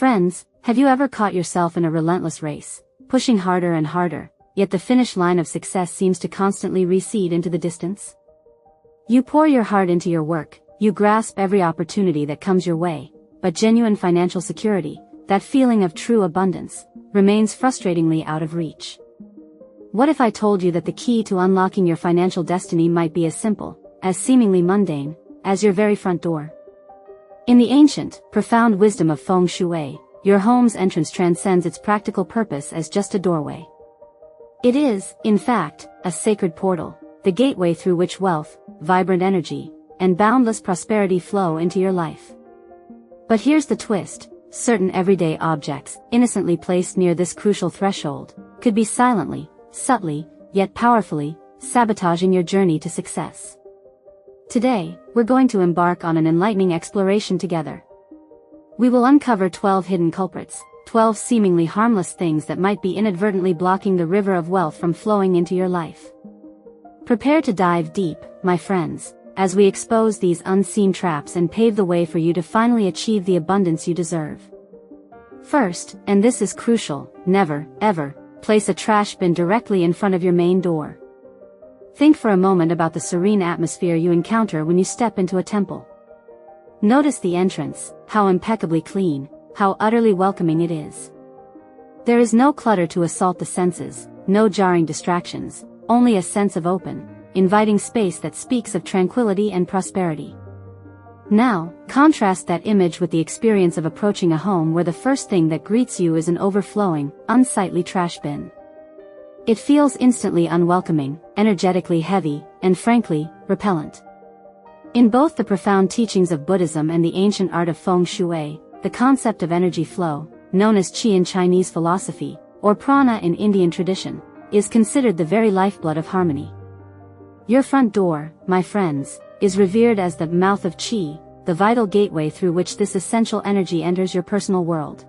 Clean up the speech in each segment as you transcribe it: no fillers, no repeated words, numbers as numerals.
Friends, have you ever caught yourself in a relentless race, pushing harder and harder, yet the finish line of success seems to constantly recede into the distance? You pour your heart into your work, you grasp every opportunity that comes your way, but genuine financial security, that feeling of true abundance, remains frustratingly out of reach. What if I told you that the key to unlocking your financial destiny might be as simple, as seemingly mundane, as your very front door? In the ancient, profound wisdom of feng shui, your home's entrance transcends its practical purpose as just a doorway. It is, in fact, a sacred portal, the gateway through which wealth, vibrant energy, and boundless prosperity flow into your life. But here's the twist: certain everyday objects, innocently placed near this crucial threshold, could be silently, subtly, yet powerfully, sabotaging your journey to success. Today, we're going to embark on an enlightening exploration together. We will uncover 12 hidden culprits, 12 seemingly harmless things that might be inadvertently blocking the river of wealth from flowing into your life. Prepare to dive deep, my friends, as we expose these unseen traps and pave the way for you to finally achieve the abundance you deserve. First, and this is crucial, never, ever, place a trash bin directly in front of your main door. Think for a moment about the serene atmosphere you encounter when you step into a temple. Notice the entrance, how impeccably clean, how utterly welcoming it is. There is no clutter to assault the senses, no jarring distractions, only a sense of open, inviting space that speaks of tranquility and prosperity. Now, contrast that image with the experience of approaching a home where the first thing that greets you is an overflowing, unsightly trash bin. It feels instantly unwelcoming, energetically heavy, and frankly, repellent. In both the profound teachings of Buddhism and the ancient art of feng shui, the concept of energy flow, known as qi in Chinese philosophy, or prana in Indian tradition, is considered the very lifeblood of harmony. Your front door, my friends, is revered as the mouth of qi, the vital gateway through which this essential energy enters your personal world.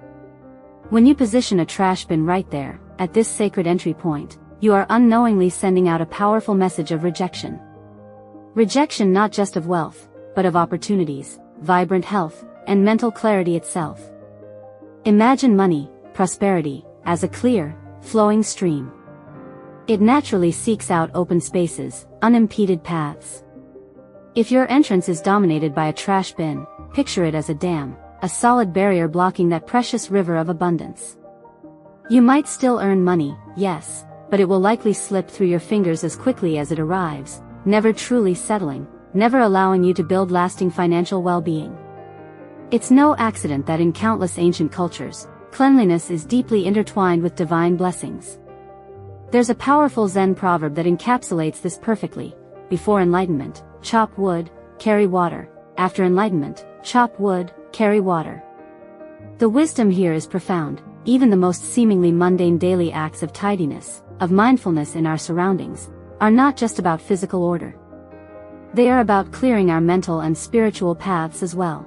When you position a trash bin right there, at this sacred entry point, you are unknowingly sending out a powerful message of rejection. Rejection not just of wealth, but of opportunities, vibrant health, and mental clarity itself. Imagine money, prosperity, as a clear, flowing stream. It naturally seeks out open spaces, unimpeded paths. If your entrance is dominated by a trash bin, picture it as a dam, a solid barrier blocking that precious river of abundance. You might still earn money, yes, but it will likely slip through your fingers as quickly as it arrives, never truly settling, never allowing you to build lasting financial well-being. It's no accident that in countless ancient cultures, cleanliness is deeply intertwined with divine blessings. There's a powerful Zen proverb that encapsulates this perfectly: before enlightenment, chop wood, carry water; after enlightenment, chop wood, carry water. The wisdom here is profound. Even the most seemingly mundane daily acts of tidiness, of mindfulness in our surroundings, are not just about physical order. They are about clearing our mental and spiritual paths as well.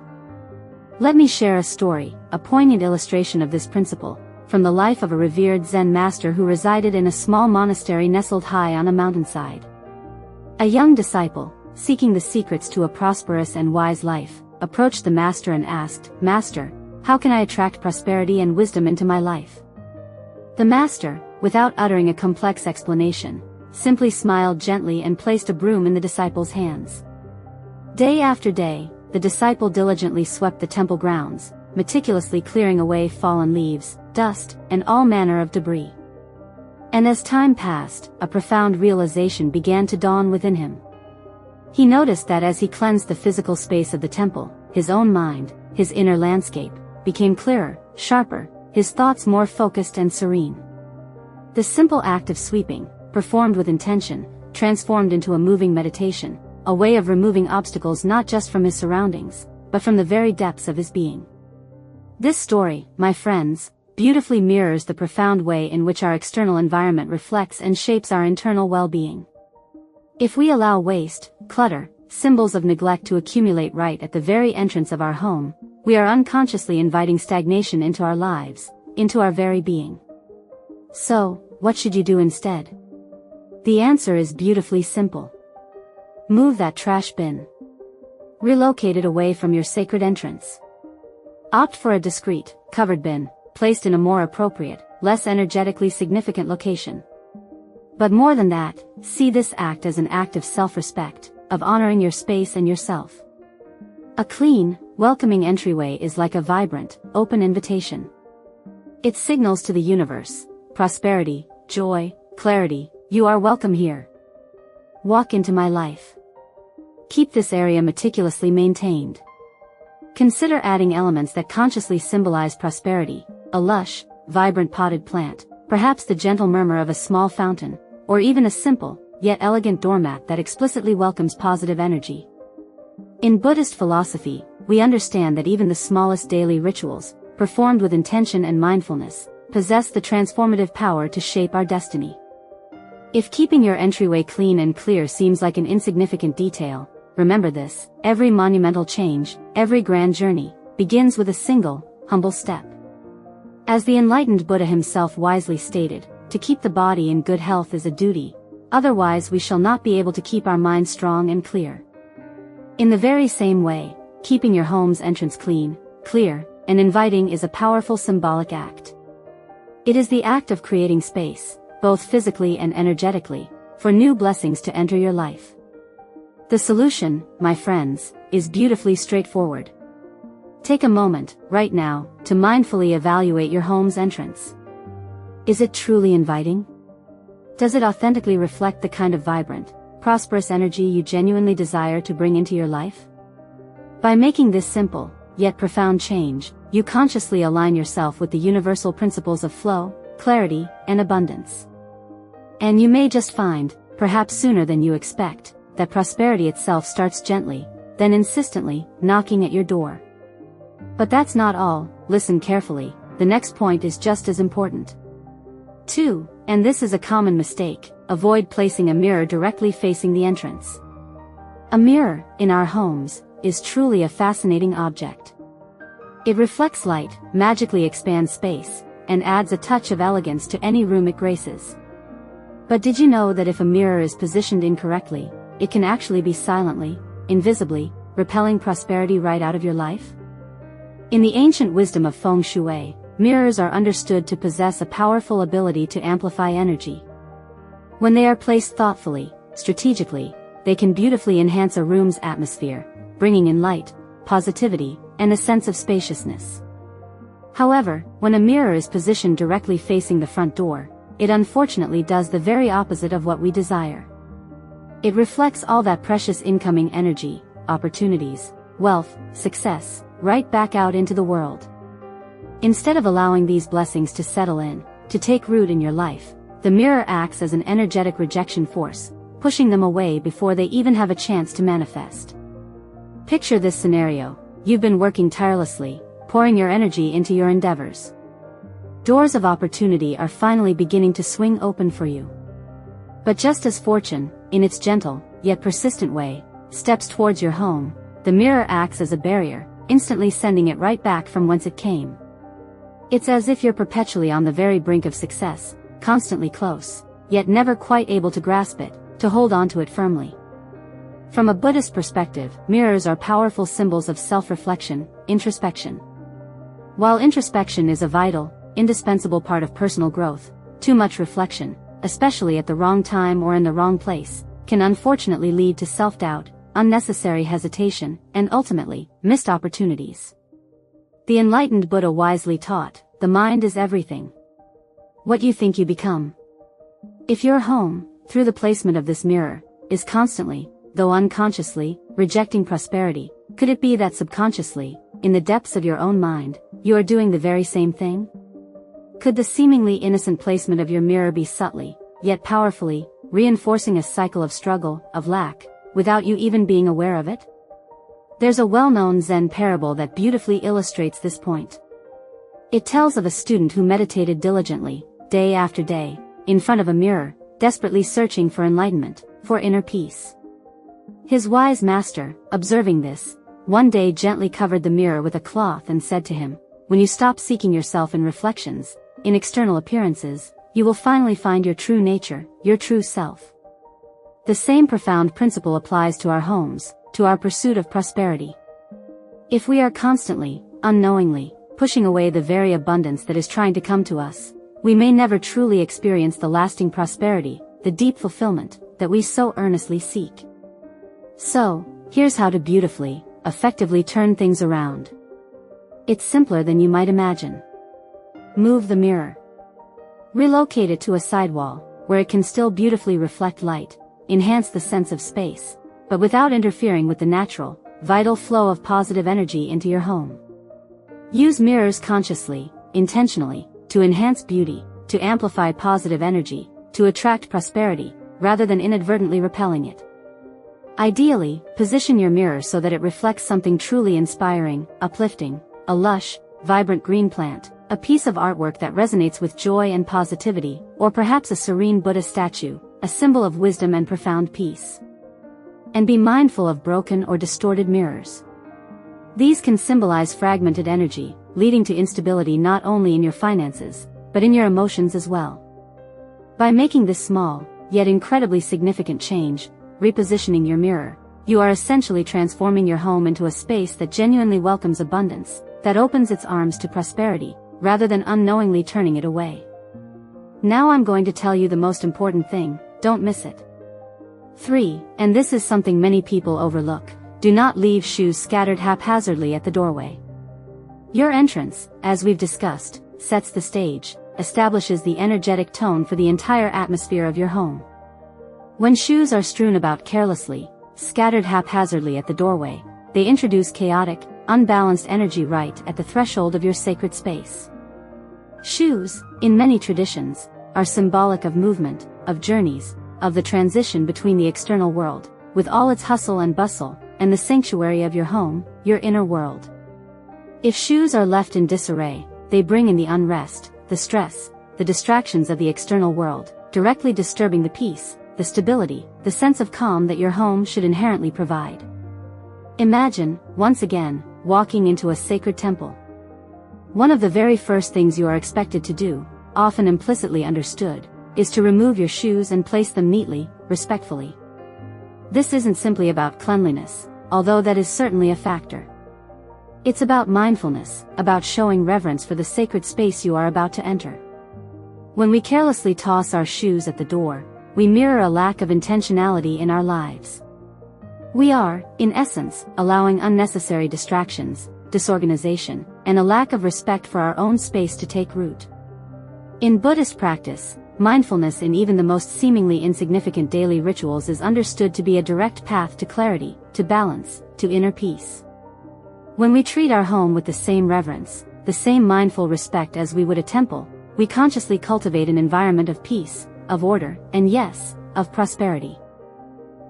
Let me share a story, a poignant illustration of this principle, from the life of a revered Zen master who resided in a small monastery nestled high on a mountainside. A young disciple, seeking the secrets to a prosperous and wise life, approached the master and asked, "Master, how can I attract prosperity and wisdom into my life?" The master, without uttering a complex explanation, simply smiled gently and placed a broom in the disciple's hands. Day after day, the disciple diligently swept the temple grounds, meticulously clearing away fallen leaves, dust, and all manner of debris. And as time passed, a profound realization began to dawn within him. He noticed that as he cleansed the physical space of the temple, his own mind, his inner landscape, became clearer, sharper, his thoughts more focused and serene. The simple act of sweeping, performed with intention, transformed into a moving meditation, a way of removing obstacles not just from his surroundings, but from the very depths of his being. This story, my friends, beautifully mirrors the profound way in which our external environment reflects and shapes our internal well-being. If we allow waste, clutter, symbols of neglect to accumulate right at the very entrance of our home, we are unconsciously inviting stagnation into our lives, into our very being. So, what should you do instead? The answer is beautifully simple. Move that trash bin. Relocate it away from your sacred entrance. Opt for a discreet, covered bin, placed in a more appropriate, less energetically significant location. But more than that, see this act as an act of self-respect, of honoring your space and yourself. A clean, welcoming entryway is like a vibrant, open invitation. It signals to the universe, prosperity, joy, clarity, you are welcome here. Walk into my life. Keep this area meticulously maintained. Consider adding elements that consciously symbolize prosperity, a lush, vibrant potted plant, perhaps the gentle murmur of a small fountain, or even a simple, yet elegant doormat that explicitly welcomes positive energy. In Buddhist philosophy, we understand that even the smallest daily rituals, performed with intention and mindfulness, possess the transformative power to shape our destiny. If keeping your entryway clean and clear seems like an insignificant detail, remember this: every monumental change, every grand journey, begins with a single, humble step. As the enlightened Buddha himself wisely stated, to keep the body in good health is a duty, otherwise we shall not be able to keep our mind strong and clear. In the very same way, keeping your home's entrance clean, clear, and inviting is a powerful symbolic act. It is the act of creating space, both physically and energetically, for new blessings to enter your life. The solution, my friends, is beautifully straightforward. Take a moment, right now, to mindfully evaluate your home's entrance. Is it truly inviting? Does it authentically reflect the kind of vibrant, prosperous energy you genuinely desire to bring into your life? By making this simple, yet profound change, you consciously align yourself with the universal principles of flow, clarity, and abundance. And you may just find, perhaps sooner than you expect, that prosperity itself starts gently, then insistently, knocking at your door. But that's not all. Listen carefully, the next point is just as important. 2. And this is a common mistake: avoid placing a mirror directly facing the entrance. A mirror, in our homes, is truly a fascinating object. It reflects light, magically expands space, and adds a touch of elegance to any room it graces. But did you know that if a mirror is positioned incorrectly, it can actually be silently, invisibly, repelling prosperity right out of your life? In the ancient wisdom of feng shui, mirrors are understood to possess a powerful ability to amplify energy. When they are placed thoughtfully, strategically, they can beautifully enhance a room's atmosphere, bringing in light, positivity, and a sense of spaciousness. However, when a mirror is positioned directly facing the front door, it unfortunately does the very opposite of what we desire. It reflects all that precious incoming energy, opportunities, wealth, success, right back out into the world. Instead of allowing these blessings to settle in, to take root in your life, the mirror acts as an energetic rejection force, pushing them away before they even have a chance to manifest. Picture this scenario: you've been working tirelessly, pouring your energy into your endeavors. Doors of opportunity are finally beginning to swing open for you. But just as fortune, in its gentle, yet persistent way, steps towards your home, the mirror acts as a barrier, instantly sending it right back from whence it came. It's as if you're perpetually on the very brink of success, constantly close, yet never quite able to grasp it, to hold on to it firmly. From a Buddhist perspective, mirrors are powerful symbols of self-reflection, introspection. While introspection is a vital, indispensable part of personal growth, too much reflection, especially at the wrong time or in the wrong place, can unfortunately lead to self-doubt, unnecessary hesitation, and ultimately, missed opportunities. The enlightened Buddha wisely taught, the mind is everything. What you think you become. If your home, through the placement of this mirror, is constantly, though unconsciously, rejecting prosperity, could it be that subconsciously, in the depths of your own mind, you are doing the very same thing? Could the seemingly innocent placement of your mirror be subtly, yet powerfully, reinforcing a cycle of struggle, of lack, without you even being aware of it? There's a well-known Zen parable that beautifully illustrates this point. It tells of a student who meditated diligently, day after day, in front of a mirror, desperately searching for enlightenment, for inner peace. His wise master, observing this, one day gently covered the mirror with a cloth and said to him, "When you stop seeking yourself in reflections, in external appearances, you will finally find your true nature, your true self." The same profound principle applies to our homes, to our pursuit of prosperity. If we are constantly, unknowingly, pushing away the very abundance that is trying to come to us, we may never truly experience the lasting prosperity, the deep fulfillment, that we so earnestly seek. So, here's how to beautifully, effectively turn things around. It's simpler than you might imagine. Move the mirror. Relocate it to a sidewall, where it can still beautifully reflect light, enhance the sense of space, but without interfering with the natural, vital flow of positive energy into your home. Use mirrors consciously, intentionally, to enhance beauty, to amplify positive energy, to attract prosperity, rather than inadvertently repelling it. Ideally, position your mirror so that it reflects something truly inspiring, uplifting, a lush, vibrant green plant, a piece of artwork that resonates with joy and positivity, or perhaps a serene Buddha statue, a symbol of wisdom and profound peace. And be mindful of broken or distorted mirrors. These can symbolize fragmented energy, leading to instability not only in your finances, but in your emotions as well. By making this small, yet incredibly significant change, repositioning your mirror, you are essentially transforming your home into a space that genuinely welcomes abundance, that opens its arms to prosperity, rather than unknowingly turning it away. Now I'm going to tell you the most important thing, don't miss it. 3. And this is something many people overlook: do not leave shoes scattered haphazardly at the doorway. Your entrance, as we've discussed, sets the stage, establishes the energetic tone for the entire atmosphere of your home. When shoes are strewn about carelessly, scattered haphazardly at the doorway, they introduce chaotic, unbalanced energy right at the threshold of your sacred space. Shoes, in many traditions, are symbolic of movement, of journeys, of the transition between the external world, with all its hustle and bustle, and the sanctuary of your home, your inner world. If shoes are left in disarray, they bring in the unrest, the stress, the distractions of the external world, directly disturbing the peace, the stability, the sense of calm that your home should inherently provide. Imagine, once again, walking into a sacred temple. One of the very first things you are expected to do, often implicitly understood, is to remove your shoes and place them neatly, respectfully. This isn't simply about cleanliness, although that is certainly a factor. It's about mindfulness, about showing reverence for the sacred space you are about to enter. When we carelessly toss our shoes at the door, we mirror a lack of intentionality in our lives. We are, in essence, allowing unnecessary distractions, disorganization, and a lack of respect for our own space to take root. In Buddhist practice, mindfulness in even the most seemingly insignificant daily rituals is understood to be a direct path to clarity, to balance, to inner peace. When we treat our home with the same reverence, the same mindful respect as we would a temple, we consciously cultivate an environment of peace, of order, and yes, of prosperity.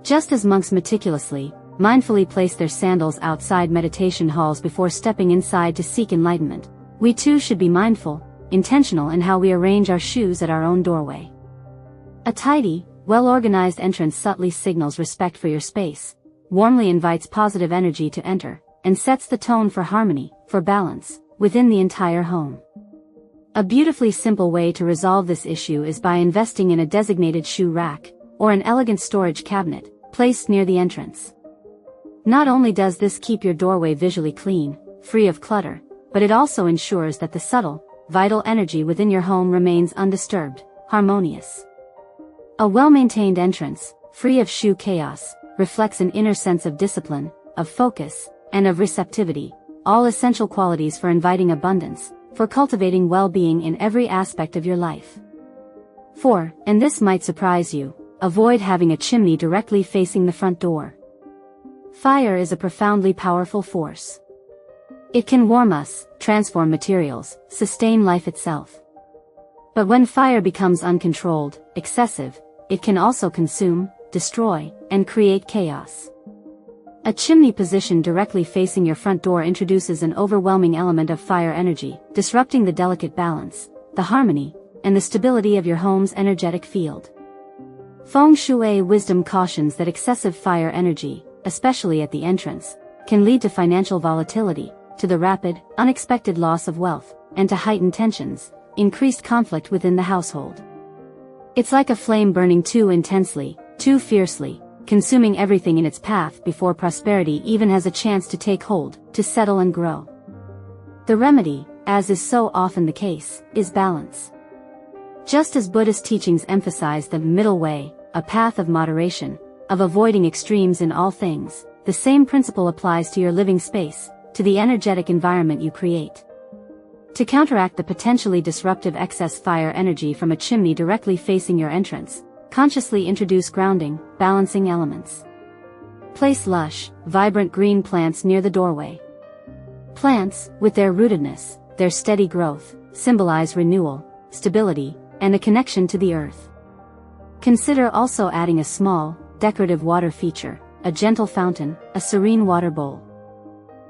Just as monks meticulously, mindfully place their sandals outside meditation halls before stepping inside to seek enlightenment, we too should be mindful, intentional in how we arrange our shoes at our own doorway. A tidy, well-organized entrance subtly signals respect for your space, warmly invites positive energy to enter, and sets the tone for harmony, for balance, within the entire home. A beautifully simple way to resolve this issue is by investing in a designated shoe rack, or an elegant storage cabinet, placed near the entrance. Not only does this keep your doorway visually clean, free of clutter, but it also ensures that the subtle, vital energy within your home remains undisturbed, harmonious. A well-maintained entrance, free of shoe chaos, reflects an inner sense of discipline, of focus, and of receptivity, all essential qualities for inviting abundance, for cultivating well-being in every aspect of your life. 4. And this might surprise you, avoid having a chimney directly facing the front door. Fire is a profoundly powerful force. It can warm us, transform materials, sustain life itself. But when fire becomes uncontrolled, excessive, it can also consume, destroy, and create chaos. A chimney positioned directly facing your front door introduces an overwhelming element of fire energy, disrupting the delicate balance, the harmony, and the stability of your home's energetic field. Feng Shui wisdom cautions that excessive fire energy, especially at the entrance, can lead to financial volatility, to the rapid, unexpected loss of wealth, and to heightened tensions, increased conflict within the household. It's like a flame burning too intensely, too fiercely, consuming everything in its path before prosperity even has a chance to take hold, to settle and grow. The remedy, as is so often the case, is balance. Just as Buddhist teachings emphasize the middle way, a path of moderation, of avoiding extremes in all things, the same principle applies to your living space, to the energetic environment you create. To counteract the potentially disruptive excess fire energy from a chimney directly facing your entrance, consciously introduce grounding, balancing elements. Place lush, vibrant green plants near the doorway. Plants, with their rootedness, their steady growth, symbolize renewal, stability, and a connection to the earth. Consider also adding a small, decorative water feature, a gentle fountain, a serene water bowl.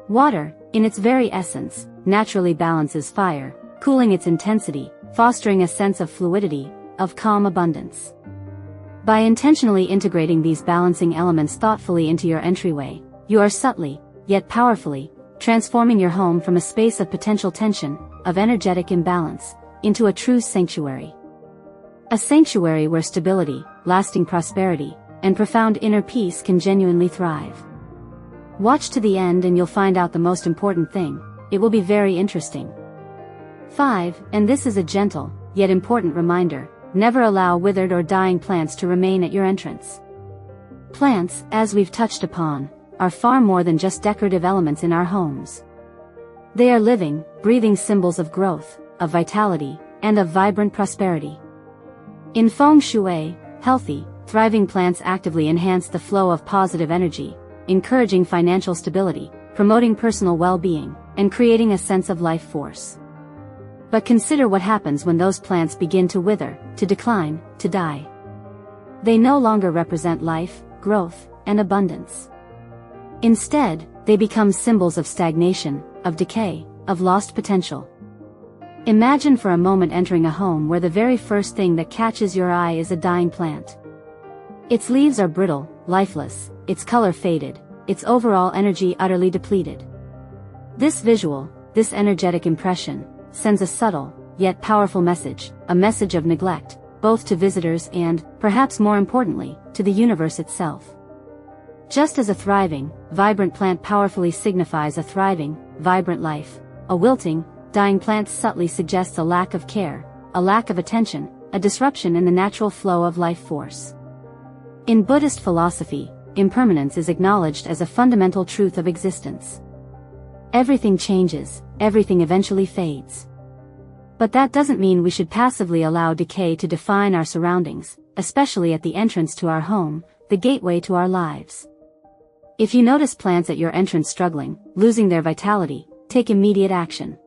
Water, in its very essence, naturally balances fire, cooling its intensity, fostering a sense of fluidity, of calm abundance. By intentionally integrating these balancing elements thoughtfully into your entryway, you are subtly, yet powerfully, transforming your home from a space of potential tension, of energetic imbalance, into a true sanctuary. A sanctuary where stability, lasting prosperity, and profound inner peace can genuinely thrive. Watch to the end and you'll find out the most important thing. It will be very interesting. 5. And this is a gentle, yet important reminder, never allow withered or dying plants to remain at your entrance. Plants, as we've touched upon, are far more than just decorative elements in our homes. They are living, breathing symbols of growth, of vitality, and of vibrant prosperity. In feng shui, healthy, thriving plants actively enhance the flow of positive energy, encouraging financial stability, promoting personal well-being, and creating a sense of life force. But consider what happens when those plants begin to wither, to decline, to die. They no longer represent life, growth, and abundance. Instead, they become symbols of stagnation, of decay, of lost potential. Imagine for a moment entering a home where the very first thing that catches your eye is a dying plant. Its leaves are brittle, lifeless, its color faded, its overall energy utterly depleted. This visual, this energetic impression, sends a subtle, yet powerful message, a message of neglect, both to visitors and, perhaps more importantly, to the universe itself. Just as a thriving, vibrant plant powerfully signifies a thriving, vibrant life, a wilting, dying plant subtly suggests a lack of care, a lack of attention, a disruption in the natural flow of life force. In Buddhist philosophy, impermanence is acknowledged as a fundamental truth of existence. Everything changes, everything eventually fades. But that doesn't mean we should passively allow decay to define our surroundings, especially at the entrance to our home, the gateway to our lives. If you notice plants at your entrance struggling, losing their vitality, take immediate action.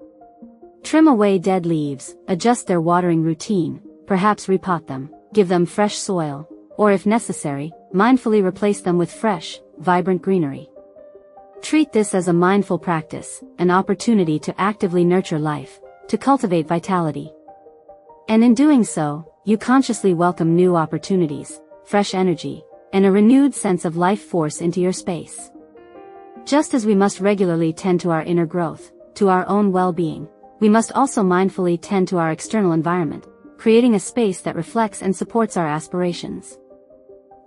Trim away dead leaves, adjust their watering routine, perhaps repot them, give them fresh soil, or if necessary, mindfully replace them with fresh, vibrant greenery. Treat this as a mindful practice, an opportunity to actively nurture life, to cultivate vitality. And in doing so, you consciously welcome new opportunities, fresh energy, and a renewed sense of life force into your space. Just as we must regularly tend to our inner growth, to our own well-being, we must also mindfully tend to our external environment, creating a space that reflects and supports our aspirations.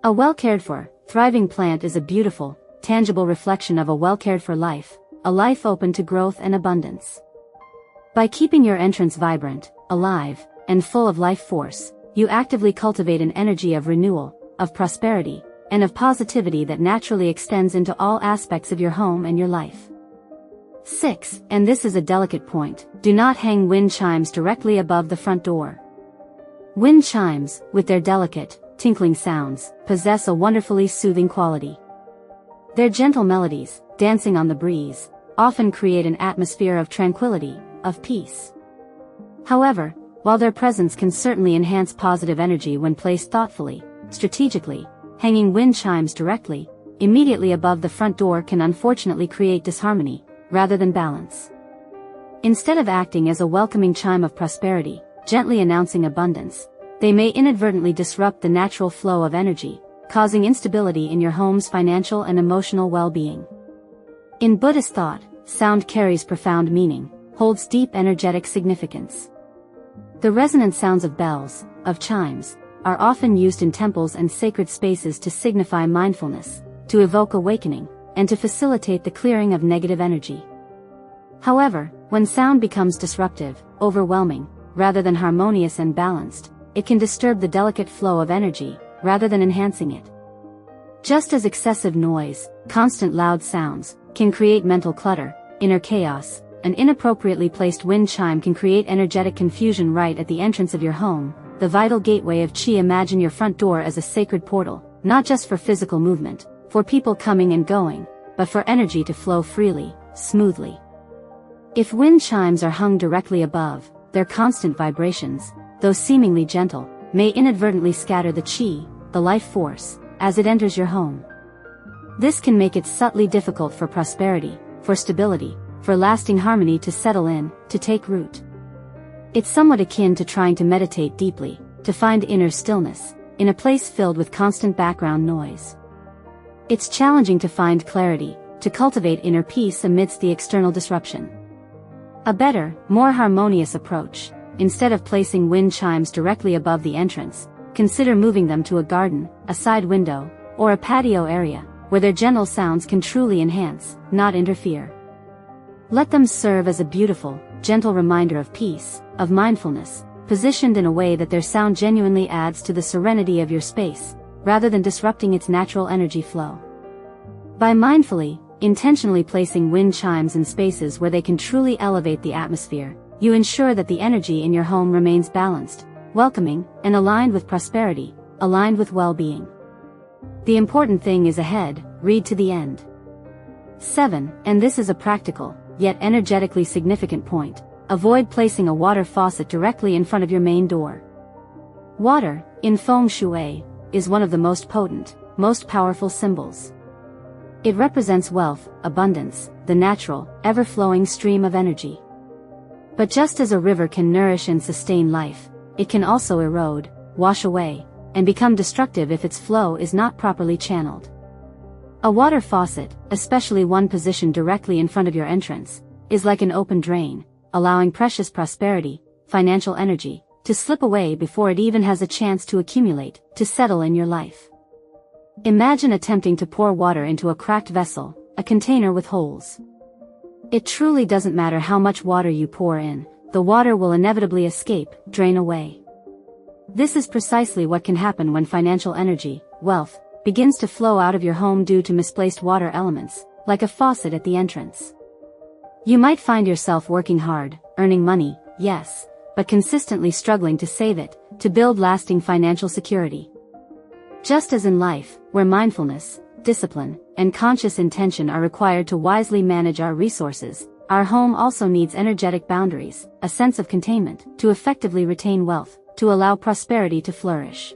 A well-cared-for, thriving plant is a beautiful, tangible reflection of a well-cared-for life, a life open to growth and abundance. By keeping your entrance vibrant, alive, and full of life force, you actively cultivate an energy of renewal, of prosperity, and of positivity that naturally extends into all aspects of your home and your life. 6. And this is a delicate point, do not hang wind chimes directly above the front door. Wind chimes, with their delicate, tinkling sounds, possess a wonderfully soothing quality. Their gentle melodies, dancing on the breeze, often create an atmosphere of tranquility, of peace. However, while their presence can certainly enhance positive energy when placed thoughtfully, strategically, hanging wind chimes directly, immediately above the front door can unfortunately create disharmony, rather than balance. Instead of acting as a welcoming chime of prosperity, gently announcing abundance, they may inadvertently disrupt the natural flow of energy, causing instability in your home's financial and emotional well-being. In Buddhist thought, sound carries profound meaning, holds deep energetic significance. The resonant sounds of bells, of chimes, are often used in temples and sacred spaces to signify mindfulness, to evoke awakening, and to facilitate the clearing of negative energy. However, When sound becomes disruptive, overwhelming, rather than harmonious and balanced, it can disturb the delicate flow of energy, rather than enhancing it. Just as excessive noise, constant loud sounds, can create mental clutter, inner chaos, an inappropriately placed wind chime can create energetic confusion right at the entrance of your home, the vital gateway of Qi. Imagine your front door as a sacred portal, not just for physical movement, for people coming and going, but for energy to flow freely, smoothly. If wind chimes are hung directly above, their constant vibrations, though seemingly gentle, may inadvertently scatter the Qi, the life force, as it enters your home. This can make it subtly difficult for prosperity, for stability, for lasting harmony to settle in, to take root. It's somewhat akin to trying to meditate deeply, to find inner stillness, in a place filled with constant background noise. It's challenging to find clarity, to cultivate inner peace amidst the external disruption. A better, more harmonious approach, instead of placing wind chimes directly above the entrance, consider moving them to a garden, a side window, or a patio area, where their gentle sounds can truly enhance, not interfere. Let them serve as a beautiful, gentle reminder of peace, of mindfulness, positioned in a way that their sound genuinely adds to the serenity of your space, rather than disrupting its natural energy flow. By mindfully, intentionally placing wind chimes in spaces where they can truly elevate the atmosphere, you ensure that the energy in your home remains balanced, welcoming, and aligned with prosperity, aligned with well-being. The important thing is ahead, read to the end. 7. And this is a practical, yet energetically significant point. Avoid placing a water faucet directly in front of your main door. Water, in feng shui, is one of the most potent, most powerful symbols. It represents wealth, abundance, the natural, ever-flowing stream of energy. But just as a river can nourish and sustain life, it can also erode, wash away, and become destructive if its flow is not properly channeled. A water faucet, especially one positioned directly in front of your entrance, is like an open drain, allowing precious prosperity, financial energy, to slip away before it even has a chance to accumulate, to settle in your life. Imagine attempting to pour water into a cracked vessel, a container with holes. It truly doesn't matter how much water you pour in, the water will inevitably escape, drain away. This is precisely what can happen when financial energy, wealth, begins to flow out of your home due to misplaced water elements, like a faucet at the entrance. You might find yourself working hard, earning money, yes, but consistently struggling to save it, to build lasting financial security. Just as in life, where mindfulness, discipline, and conscious intention are required to wisely manage our resources, our home also needs energetic boundaries, a sense of containment, to effectively retain wealth, to allow prosperity to flourish.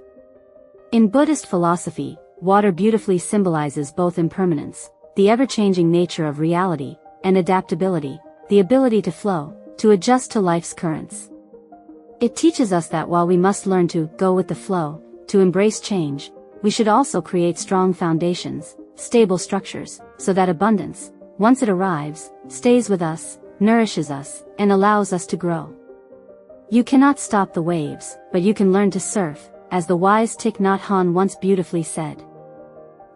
In Buddhist philosophy, water beautifully symbolizes both impermanence, the ever-changing nature of reality, and adaptability, the ability to flow, to adjust to life's currents. It teaches us that while we must learn to go with the flow, to embrace change, we should also create strong foundations, stable structures, so that abundance, once it arrives, stays with us, nourishes us, and allows us to grow. You cannot stop the waves, but you can learn to surf, as the wise Thich Nhat Hanh once beautifully said.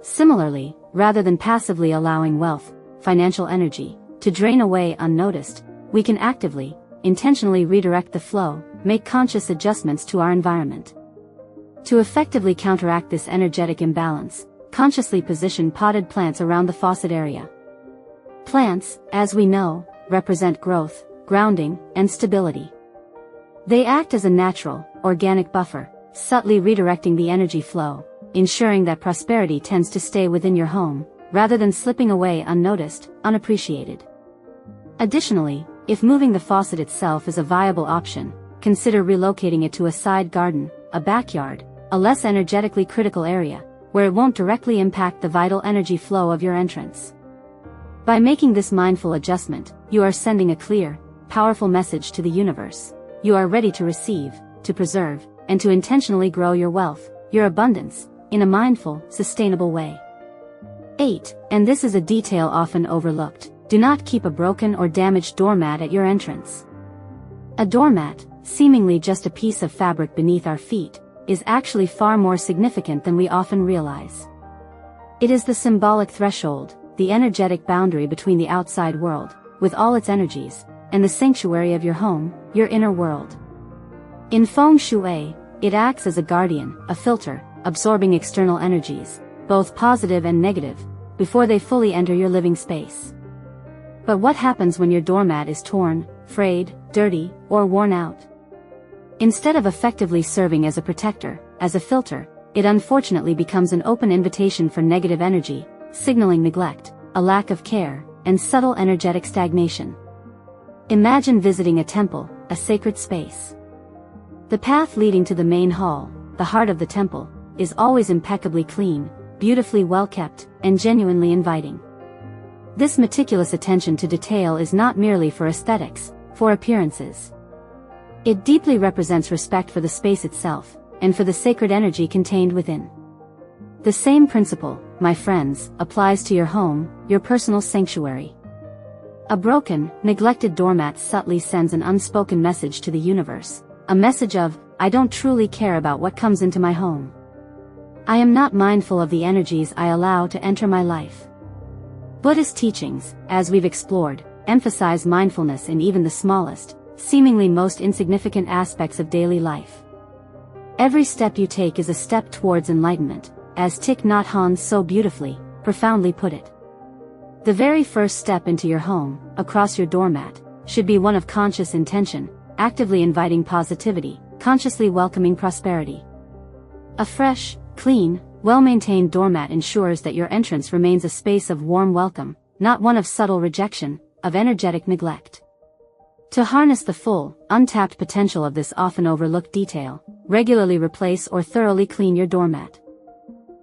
Similarly, rather than passively allowing wealth, financial energy, to drain away unnoticed, we can actively, intentionally redirect the flow, make conscious adjustments to our environment. To effectively counteract this energetic imbalance, consciously position potted plants around the faucet area. Plants, as we know, represent growth, grounding, and stability. They act as a natural, organic buffer, subtly redirecting the energy flow, ensuring that prosperity tends to stay within your home, rather than slipping away unnoticed, unappreciated. Additionally, if moving the faucet itself is a viable option, consider relocating it to a side garden, a backyard, a less energetically critical area, where it won't directly impact the vital energy flow of your entrance. By making this mindful adjustment, you are sending a clear, powerful message to the universe. You are ready to receive, to preserve, and to intentionally grow your wealth, your abundance, in a mindful, sustainable way. 8. And this is a detail often overlooked. Do not keep a broken or damaged doormat at your entrance. A doormat, seemingly just a piece of fabric beneath our feet, is actually far more significant than we often realize. It is the symbolic threshold, the energetic boundary between the outside world, with all its energies, and the sanctuary of your home, your inner world. In feng shui, it acts as a guardian, a filter, absorbing external energies, both positive and negative, before they fully enter your living space. But what happens when your doormat is torn, frayed, dirty, or worn out? Instead of effectively serving as a protector, as a filter, it unfortunately becomes an open invitation for negative energy, signaling neglect, a lack of care, and subtle energetic stagnation. Imagine visiting a temple, a sacred space. The path leading to the main hall, the heart of the temple, is always impeccably clean, beautifully well kept, and genuinely inviting. This meticulous attention to detail is not merely for aesthetics, for appearances. It deeply represents respect for the space itself, and for the sacred energy contained within. The same principle, my friends, applies to your home, your personal sanctuary. A broken, neglected doormat subtly sends an unspoken message to the universe, a message of, I don't truly care about what comes into my home. I am not mindful of the energies I allow to enter my life. Buddhist teachings, as we've explored, emphasize mindfulness in even the smallest, seemingly most insignificant aspects of daily life. Every step you take is a step towards enlightenment, as Thich Nhat Hanh so beautifully, profoundly put it. The very first step into your home, across your doormat, should be one of conscious intention, actively inviting positivity, consciously welcoming prosperity. A fresh, clean, well-maintained doormat ensures that your entrance remains a space of warm welcome, not one of subtle rejection, of energetic neglect. To harness the full, untapped potential of this often overlooked detail, regularly replace or thoroughly clean your doormat.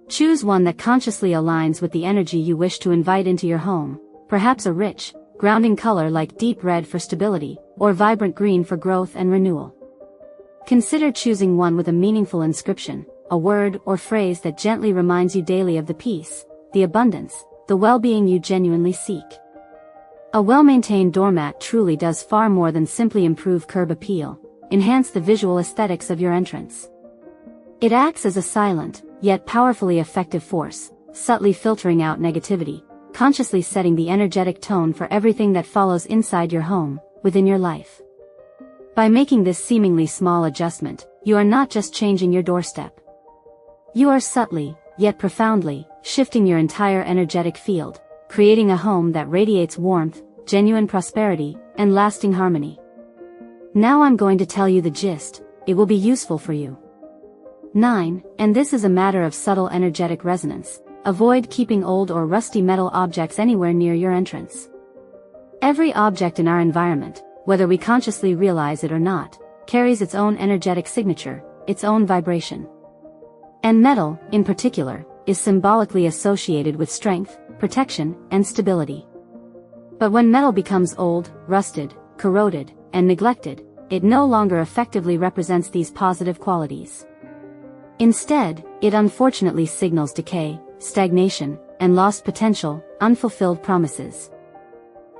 Choose one that consciously aligns with the energy you wish to invite into your home, perhaps a rich, grounding color like deep red for stability, or vibrant green for growth and renewal. Consider choosing one with a meaningful inscription, a word or phrase that gently reminds you daily of the peace, the abundance, the well-being you genuinely seek. A well-maintained doormat truly does far more than simply improve curb appeal, enhance the visual aesthetics of your entrance. It acts as a silent, yet powerfully effective force, subtly filtering out negativity, consciously setting the energetic tone for everything that follows inside your home, within your life. By making this seemingly small adjustment, you are not just changing your doorstep. You are subtly, yet profoundly, shifting your entire energetic field, creating a home that radiates warmth, genuine prosperity, and lasting harmony. Now I'm going to tell you the gist, it will be useful for you. 9. And this is a matter of subtle energetic resonance. Avoid keeping old or rusty metal objects anywhere near your entrance. Every object in our environment, whether we consciously realize it or not, carries its own energetic signature, its own vibration. And metal, in particular, is symbolically associated with strength, protection, and stability. But when metal becomes old, rusted, corroded, and neglected, it no longer effectively represents these positive qualities. Instead, it unfortunately signals decay, stagnation, and lost potential, unfulfilled promises.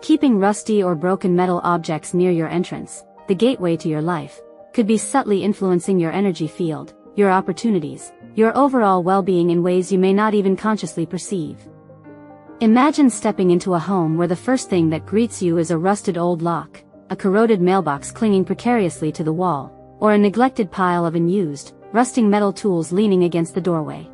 Keeping rusty or broken metal objects near your entrance, the gateway to your life, could be subtly influencing your energy field, your opportunities, your overall well-being in ways you may not even consciously perceive. Imagine stepping into a home where the first thing that greets you is a rusted old lock, a corroded mailbox clinging precariously to the wall, or a neglected pile of unused, rusting metal tools leaning against the doorway.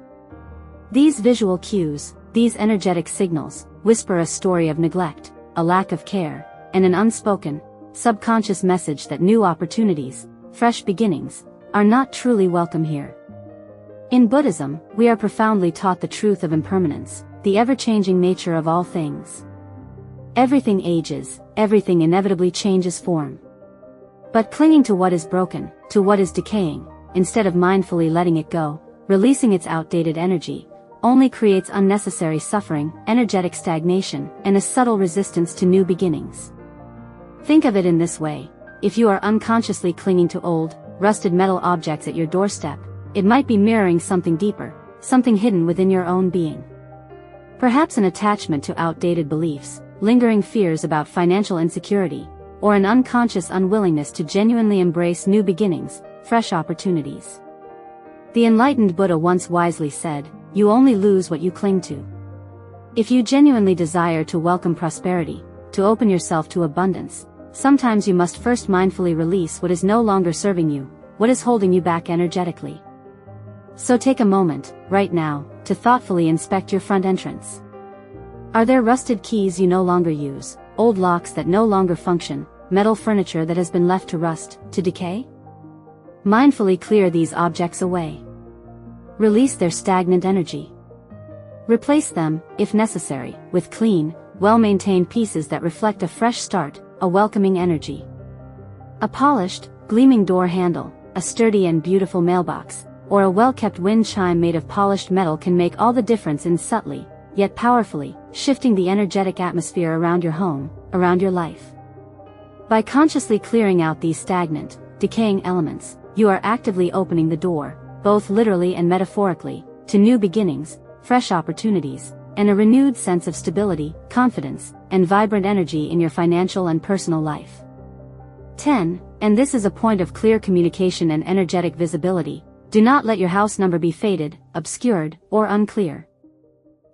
These visual cues, these energetic signals, whisper a story of neglect, a lack of care, and an unspoken, subconscious message that new opportunities, fresh beginnings, are not truly welcome here. In Buddhism, we are profoundly taught the truth of impermanence, the ever-changing nature of all things. Everything ages, everything inevitably changes form. But clinging to what is broken, to what is decaying, instead of mindfully letting it go, releasing its outdated energy, only creates unnecessary suffering, energetic stagnation, and a subtle resistance to new beginnings. Think of it in this way: if you are unconsciously clinging to old, rusted metal objects at your doorstep, it might be mirroring something deeper, something hidden within your own being. Perhaps an attachment to outdated beliefs, lingering fears about financial insecurity, or an unconscious unwillingness to genuinely embrace new beginnings, fresh opportunities. The enlightened Buddha once wisely said, "You only lose what you cling to." If you genuinely desire to welcome prosperity, to open yourself to abundance, sometimes you must first mindfully release what is no longer serving you, what is holding you back energetically. So take a moment, right now, to thoughtfully inspect your front entrance. Are there rusted keys you no longer use, old locks that no longer function, metal furniture that has been left to rust, to decay? Mindfully clear these objects away. Release their stagnant energy. Replace them, if necessary, with clean, well-maintained pieces that reflect a fresh start, a welcoming energy. A polished, gleaming door handle, a sturdy and beautiful mailbox, or a well-kept wind chime made of polished metal can make all the difference in subtly, yet powerfully, shifting the energetic atmosphere around your home, around your life. By consciously clearing out these stagnant, decaying elements, you are actively opening the door, both literally and metaphorically, to new beginnings, fresh opportunities, and a renewed sense of stability, confidence, and vibrant energy in your financial and personal life. 10. And this is a point of clear communication and energetic visibility. Do not let your house number be faded, obscured, or unclear.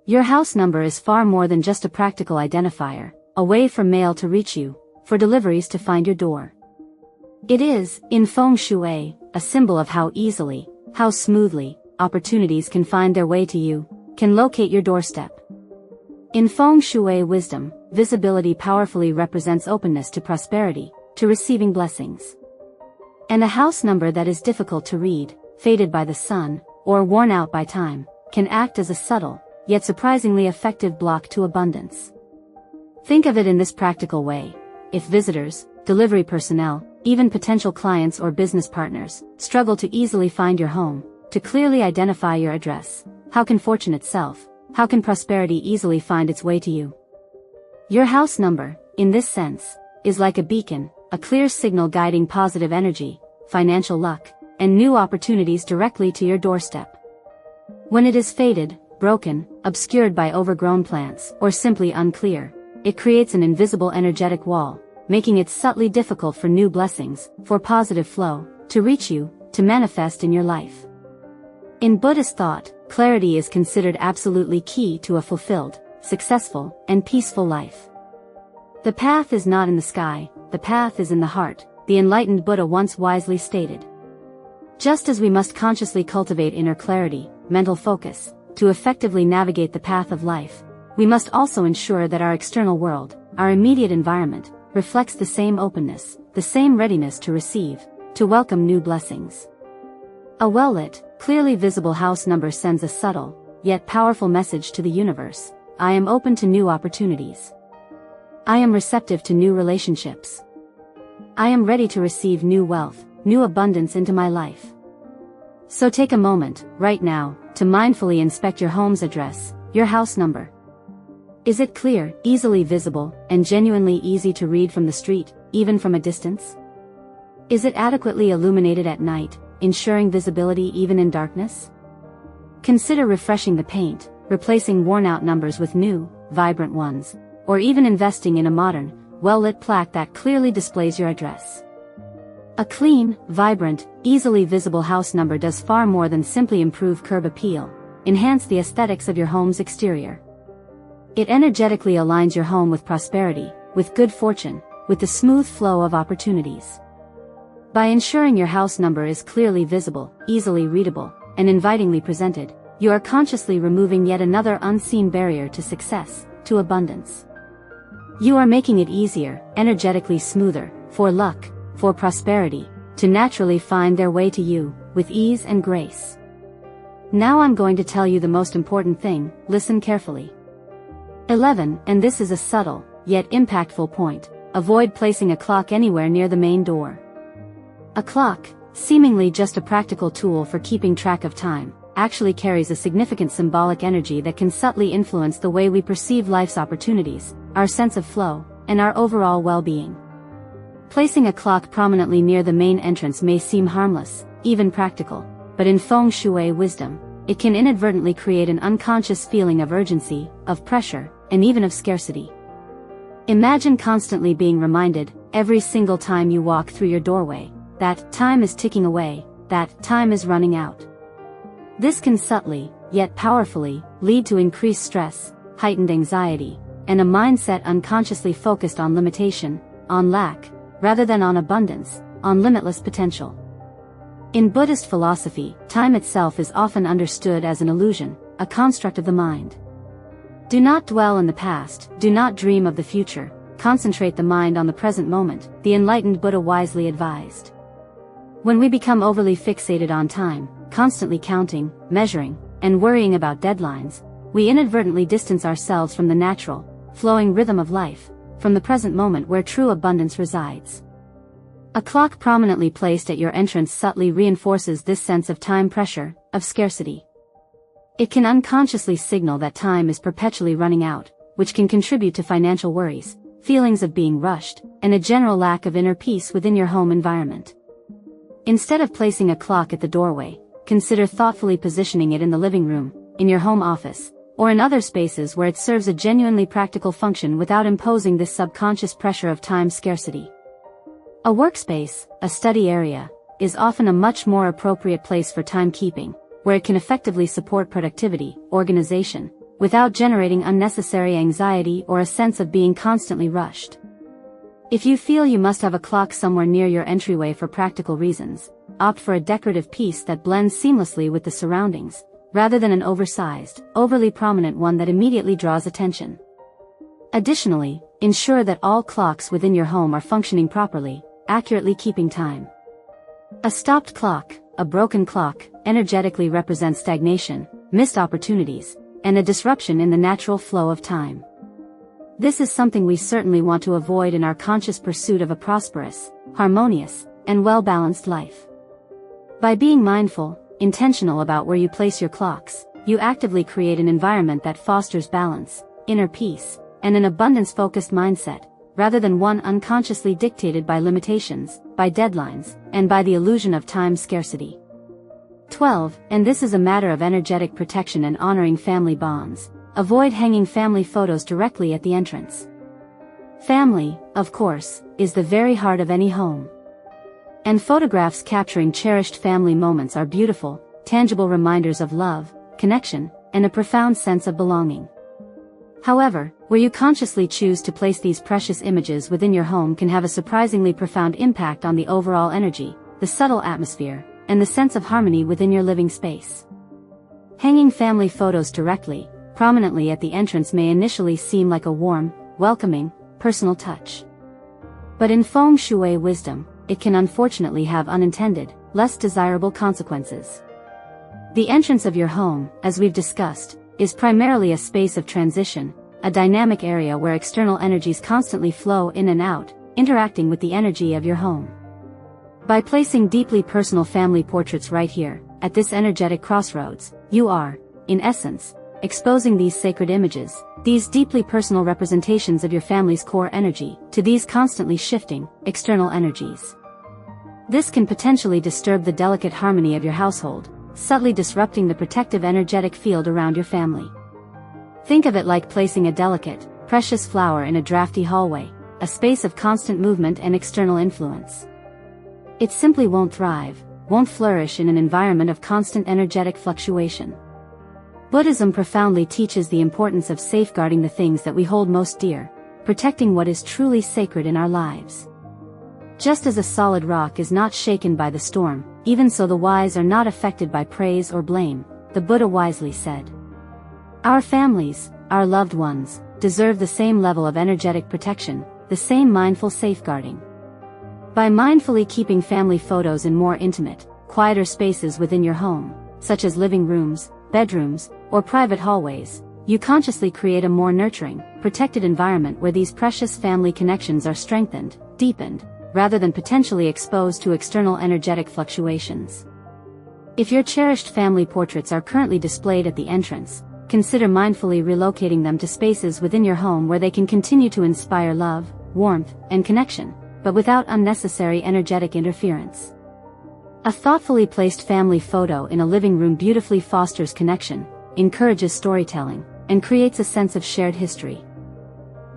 Your house number is far more than just a practical identifier, a way for mail to reach you, for deliveries to find your door. It is, in feng shui, a symbol of how easily, how smoothly, opportunities can find their way to you, can locate your doorstep. In feng shui wisdom, visibility powerfully represents openness to prosperity, to receiving blessings. And a house number that is difficult to read, faded by the sun, or worn out by time, can act as a subtle, yet surprisingly effective block to abundance. Think of it in this practical way. If visitors, delivery personnel, even potential clients or business partners, struggle to easily find your home, to clearly identify your address, how can fortune itself, how can prosperity easily find its way to you? Your house number, in this sense, is like a beacon, a clear signal guiding positive energy, financial luck, and new opportunities directly to your doorstep. When it is faded, broken, obscured by overgrown plants, or simply unclear, it creates an invisible energetic wall, making it subtly difficult for new blessings, for positive flow, to reach you, to manifest in your life. In Buddhist thought, clarity is considered absolutely key to a fulfilled, successful, and peaceful life. The path is not in the sky, the path is in the heart, the enlightened Buddha once wisely stated. Just as we must consciously cultivate inner clarity, mental focus, to effectively navigate the path of life, we must also ensure that our external world, our immediate environment, reflects the same openness, the same readiness to receive, to welcome new blessings. A well-lit, clearly visible house number sends a subtle, yet powerful message to the universe. I am open to new opportunities. I am receptive to new relationships. I am ready to receive new wealth, new abundance into my life. So take a moment, right now, to mindfully inspect your home's address, your house number. Is it clear, easily visible, and genuinely easy to read from the street, even from a distance? Is it adequately illuminated at night, ensuring visibility even in darkness? Consider refreshing the paint, replacing worn-out numbers with new, vibrant ones, or even investing in a modern, well-lit plaque that clearly displays your address. A clean, vibrant, easily visible house number does far more than simply improve curb appeal, enhance the aesthetics of your home's exterior. It energetically aligns your home with prosperity, with good fortune, with the smooth flow of opportunities. By ensuring your house number is clearly visible, easily readable, and invitingly presented, you are consciously removing yet another unseen barrier to success, to abundance. You are making it easier, energetically smoother, for luck, for prosperity, to naturally find their way to you, with ease and grace. Now I'm going to tell you the most important thing, listen carefully. 11. And this is a subtle, yet impactful point, avoid placing a clock anywhere near the main door. A clock, seemingly just a practical tool for keeping track of time, actually carries a significant symbolic energy that can subtly influence the way we perceive life's opportunities, our sense of flow, and our overall well-being. Placing a clock prominently near the main entrance may seem harmless, even practical, but in feng shui wisdom, it can inadvertently create an unconscious feeling of urgency, of pressure, and even of scarcity. Imagine constantly being reminded, every single time you walk through your doorway, that time is ticking away, that time is running out. This can subtly, yet powerfully, lead to increased stress, heightened anxiety, and a mindset unconsciously focused on limitation, on lack, rather than on abundance, on limitless potential. In Buddhist philosophy, time itself is often understood as an illusion, a construct of the mind. Do not dwell in the past, do not dream of the future, concentrate the mind on the present moment, the enlightened Buddha wisely advised. When we become overly fixated on time, constantly counting, measuring, and worrying about deadlines, we inadvertently distance ourselves from the natural, flowing rhythm of life, from the present moment where true abundance resides. A clock prominently placed at your entrance subtly reinforces this sense of time pressure, of scarcity. It can unconsciously signal that time is perpetually running out, which can contribute to financial worries, feelings of being rushed, and a general lack of inner peace within your home environment. Instead of placing a clock at the doorway, consider thoughtfully positioning it in the living room, in your home office, or in other spaces where it serves a genuinely practical function without imposing this subconscious pressure of time scarcity. A workspace, a study area, is often a much more appropriate place for timekeeping, where it can effectively support productivity, organization, without generating unnecessary anxiety or a sense of being constantly rushed. If you feel you must have a clock somewhere near your entryway for practical reasons, opt for a decorative piece that blends seamlessly with the surroundings, rather than an oversized, overly prominent one that immediately draws attention. Additionally, ensure that all clocks within your home are functioning properly, accurately keeping time. A stopped clock, a broken clock, energetically represents stagnation, missed opportunities, and a disruption in the natural flow of time. This is something we certainly want to avoid in our conscious pursuit of a prosperous, harmonious, and well-balanced life. By being mindful, intentional about where you place your clocks, you actively create an environment that fosters balance, inner peace, and an abundance-focused mindset, rather than one unconsciously dictated by limitations, by deadlines, and by the illusion of time scarcity. 12. And this is a matter of energetic protection and honoring family bonds. Avoid hanging family photos directly at the entrance. Family, of course, is the very heart of any home. And photographs capturing cherished family moments are beautiful, tangible reminders of love, connection, and a profound sense of belonging. However, where you consciously choose to place these precious images within your home can have a surprisingly profound impact on the overall energy, the subtle atmosphere, and the sense of harmony within your living space. Hanging family photos directly, prominently at the entrance may initially seem like a warm, welcoming, personal touch. But in feng shui wisdom, it can unfortunately have unintended, less desirable consequences. The entrance of your home, as we've discussed, is primarily a space of transition, a dynamic area where external energies constantly flow in and out, interacting with the energy of your home. By placing deeply personal family portraits right here, at this energetic crossroads, you are, in essence, exposing these sacred images, these deeply personal representations of your family's core energy, to these constantly shifting, external energies. This can potentially disturb the delicate harmony of your household, subtly disrupting the protective energetic field around your family. Think of it like placing a delicate, precious flower in a drafty hallway, a space of constant movement and external influence. It simply won't thrive, won't flourish in an environment of constant energetic fluctuation. Buddhism profoundly teaches the importance of safeguarding the things that we hold most dear, protecting what is truly sacred in our lives. Just as a solid rock is not shaken by the storm, even so the wise are not affected by praise or blame, the Buddha wisely said. Our families, our loved ones, deserve the same level of energetic protection, the same mindful safeguarding. By mindfully keeping family photos in more intimate, quieter spaces within your home, such as living rooms, bedrooms, or private hallways, you consciously create a more nurturing, protected environment where these precious family connections are strengthened, deepened, rather than potentially exposed to external energetic fluctuations. If your cherished family portraits are currently displayed at the entrance, consider mindfully relocating them to spaces within your home where they can continue to inspire love, warmth, and connection, but without unnecessary energetic interference. A thoughtfully placed family photo in a living room beautifully fosters connection, encourages storytelling, and creates a sense of shared history.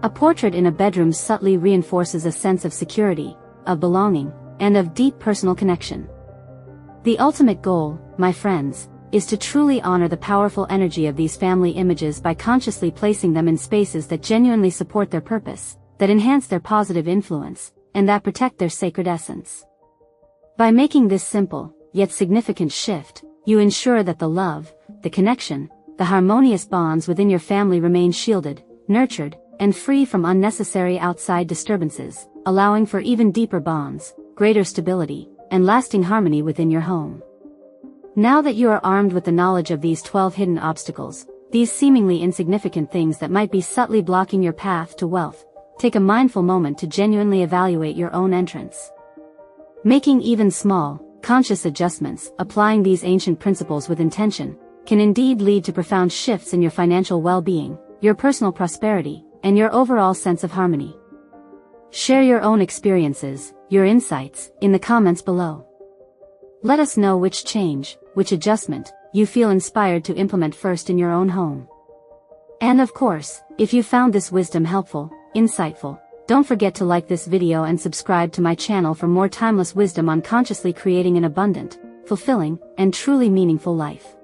A portrait in a bedroom subtly reinforces a sense of security, of belonging, and of deep personal connection. The ultimate goal, my friends, is to truly honor the powerful energy of these family images by consciously placing them in spaces that genuinely support their purpose, that enhance their positive influence, and that protect their sacred essence. By making this simple, yet significant shift, you ensure that the love, the connection, the harmonious bonds within your family remain shielded, nurtured, and free from unnecessary outside disturbances, allowing for even deeper bonds, greater stability, and lasting harmony within your home. Now that you are armed with the knowledge of these 12 hidden obstacles, these seemingly insignificant things that might be subtly blocking your path to wealth, take a mindful moment to genuinely evaluate your own entrance. Making even small, conscious adjustments, applying these ancient principles with intention, can indeed lead to profound shifts in your financial well-being, your personal prosperity, and your overall sense of harmony. Share your own experiences, your insights, in the comments below. Let us know which change, which adjustment, you feel inspired to implement first in your own home. And of course, if you found this wisdom helpful, insightful, don't forget to like this video and subscribe to my channel for more timeless wisdom on consciously creating an abundant, fulfilling, and truly meaningful life.